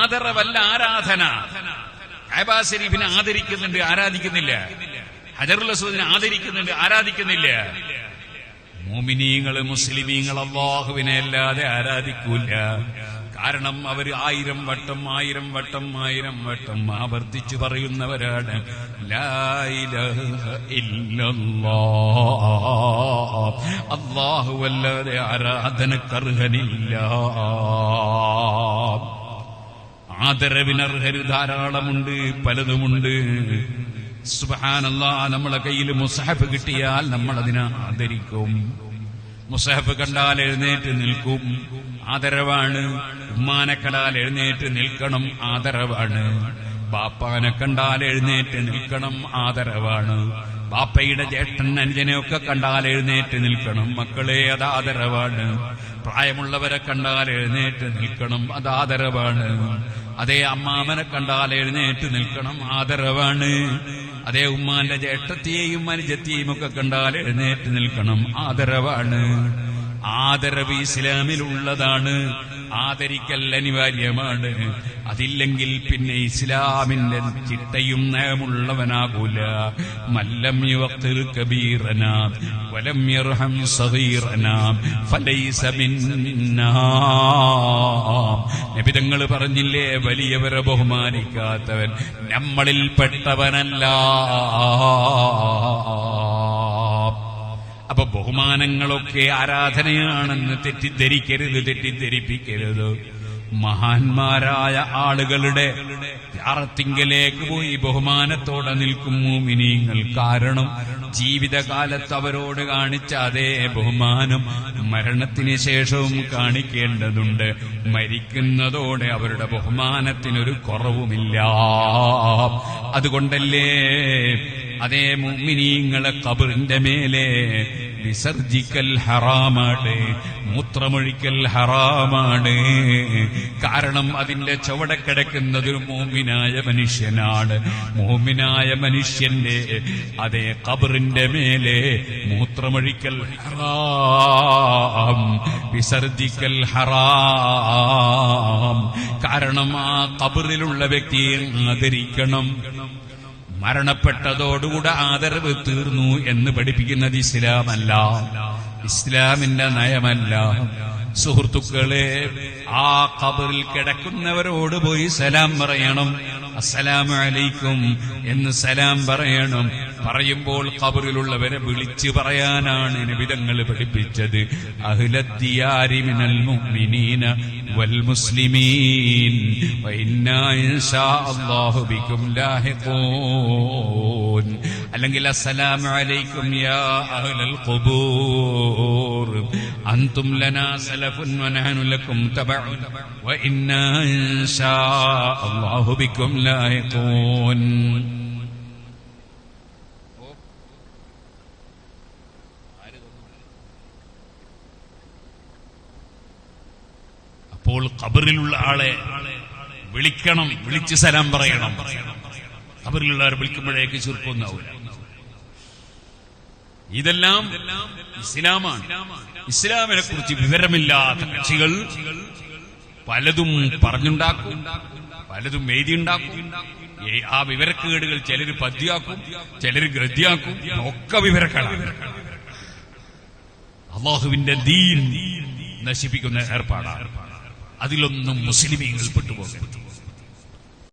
ആദരവല്ല ആരാധന. കഅബ ശരീഫിനെ ആദരിക്കുന്നുണ്ട്, ആരാധിക്കുന്നില്ല. ഹജറുൽ അസ്വദിനെ ആദരിക്കുന്നുണ്ട്, ആരാധിക്കുന്നില്ല. മുഅ്മിനീങ്ങൾ, മുസ്ലിമീങ്ങൾ അല്ലാഹുവിനെ അല്ലാതെ ആരാധിക്കൂല. കാരണം അവർ 1000 വട്ടം ആവർത്തിച്ചു പറയുന്നവരാണ് ലാ ഇലാഹ ഇല്ലല്ലാഹ്, അല്ലാഹുവല്ലാതെ ആരാധനക്കർഹനില്ല. ആദരവിനർഹര് ധാരാളമുണ്ട്, പലതുമുണ്ട്. സുബ്ഹാനല്ലാഹ്, നമ്മളെ കയ്യിൽ മുസ്ഹഫ് കിട്ടിയാൽ നമ്മൾ അതിനെ ആദരിക്കും. മുസ്ഹഫ് കണ്ടാൽ എഴുന്നേറ്റ് നിൽക്കും, ആദരവാണ്. ഉമ്മാനെ കണ്ടാൽ എഴുന്നേറ്റ് നിൽക്കണം, ആദരവാണ്. ബാപ്പാനെ കണ്ടാൽ എഴുന്നേറ്റ് നിൽക്കണം, ആദരവാണ്. ബാപ്പയുടെ ജ്യേഷ്ഠൻ അനുജനെയൊക്കെ കണ്ടാൽ എഴുന്നേറ്റ് നിൽക്കണം, മക്കളെ, അത് ആദരവാണ്. പ്രായമുള്ളവരെ കണ്ടാൽ എഴുന്നേറ്റ് നിൽക്കണം, അത് ആദരവാണ്. അതേ അമ്മാമനെ കണ്ടാൽ എഴുന്നേറ്റ് നിൽക്കണം, ആദരവാണ്. അതേ ഉമ്മാന്റെ ജ്യേഷ്ഠത്തെയും അനുജത്തെയും ഒക്കെ കണ്ടാൽ എഴുന്നേറ്റ് നിൽക്കണം, ആദരവാണ്. ആദരവ് ഇസ്ലാമിലുള്ളതാണ്. ആദരിക്കൽ അനിവാര്യമാണ്. അതില്ലെങ്കിൽ പിന്നെ ഇസ്ലാമിന്റെ ചിട്ടയും നയമുള്ളവനാകൂല. മല്ലം യുവഖിർ കബീറനാ വലം യർഹം സഗീറനാ ഫലൈസ മിന്നാ. നബി തങ്ങൾ പറഞ്ഞില്ലേ, വലിയവരെ ബഹുമാനിക്കാത്തവൻ നമ്മളിൽ പെട്ടവനല്ല. അപ്പൊ ബഹുമാനങ്ങളൊക്കെ ആരാധനയാണെന്ന് തെറ്റിദ്ധരിപ്പിക്കരുത്. മഹാന്മാരായ ആളുകളുടെ യാറത്തിങ്കലേക്ക് പോയി ബഹുമാനത്തോടെ നിൽക്കും മുഅ്മിനീങ്ങൾ. കാരണം ജീവിതകാലത്ത് അവരോട് കാണിച്ച അതേ ബഹുമാനം മരണത്തിന് ശേഷവും കാണിക്കേണ്ടതുണ്ട്. മരിക്കുന്നതോടെ അവരുടെ ബഹുമാനത്തിനൊരു കുറവുമില്ല. അതുകൊണ്ടല്ലേ അതേ മുഅ്മിനീങ്ങളെ ഖബറിന്റെ മേലെ വിസർജിക്കൽ ഹറാമാണ്, മൂത്രമൊഴിക്കൽ ഹറാമാണ്. കാരണം അതിന്റെ ചുവടെ കിടക്കുന്നതൊരു മുഅ്മിനായ മനുഷ്യനാണ്. മുഅ്മിനായ മനുഷ്യന്റെ അതേ ഖബറിന്റെ മേലെ മൂത്രമൊഴിക്കൽ ഹറാം, വിസർജിക്കൽ ഹറാം. കാരണം ആ ഖബറിലുള്ള വ്യക്തിയെ ആദരിക്കണം. മരണപ്പെട്ടതോടുകൂടെ ആദരവ് തീർന്നു എന്ന് പഠിപ്പിക്കുന്നത് ഇസ്ലാമല്ല, ഇസ്ലാമിന്റെ നയമല്ല. സുഹൃത്തുക്കളെ, ആ ഖബറിൽ കിടക്കുന്നവരോട് പോയി സലാം പറയണം. അസ്സലാമു അലൈക്കും എന്ന് സലാം പറയണം. പറയുമ്പോൾ ഖബറിലുള്ളവരെ വിളിച്ചു പറയാനാണ് നബി തങ്ങൾ പഠിപ്പിച്ചത്. അഹ്ലദ്ദിയാരി മിനൽ മുഅ്മിനീന വൽ മുസ്ലിമീൻ വഇന്നാ ഇൻഷാ അല്ലാഹു ബികും ലാഹിഖൂൻ. അല്ലെങ്കിൽ അസ്സലാമു അലൈക്കും യാ അഹ്ലൽ ഖുബൂർ അൻതും ലനാ സലഫുൻ വനഹ്നു ലക്കും തബഉൻ വഇന്നാ ഇൻഷാ അല്ലാഹു ബികും ലാഹിഖൂൻ. അപ്പോൾ ഖബറിലുള്ള ആളെ വിളിക്കണം, വിളിച്ച് സലാം പറയണം. ഖബറിലുള്ളവരെ വിളിക്കുമ്പോഴേക്ക് ചുരുക്കൊന്നാവൂല. ഇതെല്ലാം ഇസ്ലാമാണ്. ഇസ്ലാമിനെ കുറിച്ച് വിവരമില്ലാത്ത കക്ഷികൾ പലതും പറഞ്ഞുണ്ടാക്കും, പലതും എഴുതിയുണ്ടാക്കും. ആ വിവരക്കേടുകൾ ചിലര് പദ്യാക്കും, ചിലര് ഗദ്യാക്കും, ഒക്കെ വിവരക്കേടാണ്. അല്ലാഹുവിന്റെ ദീൻ നശിപ്പിക്കുന്ന ഏർപ്പാടാണ്. അതിലൊന്നും മുസ്ലിമീങ്ങൾ പെട്ടുപോകരുത്.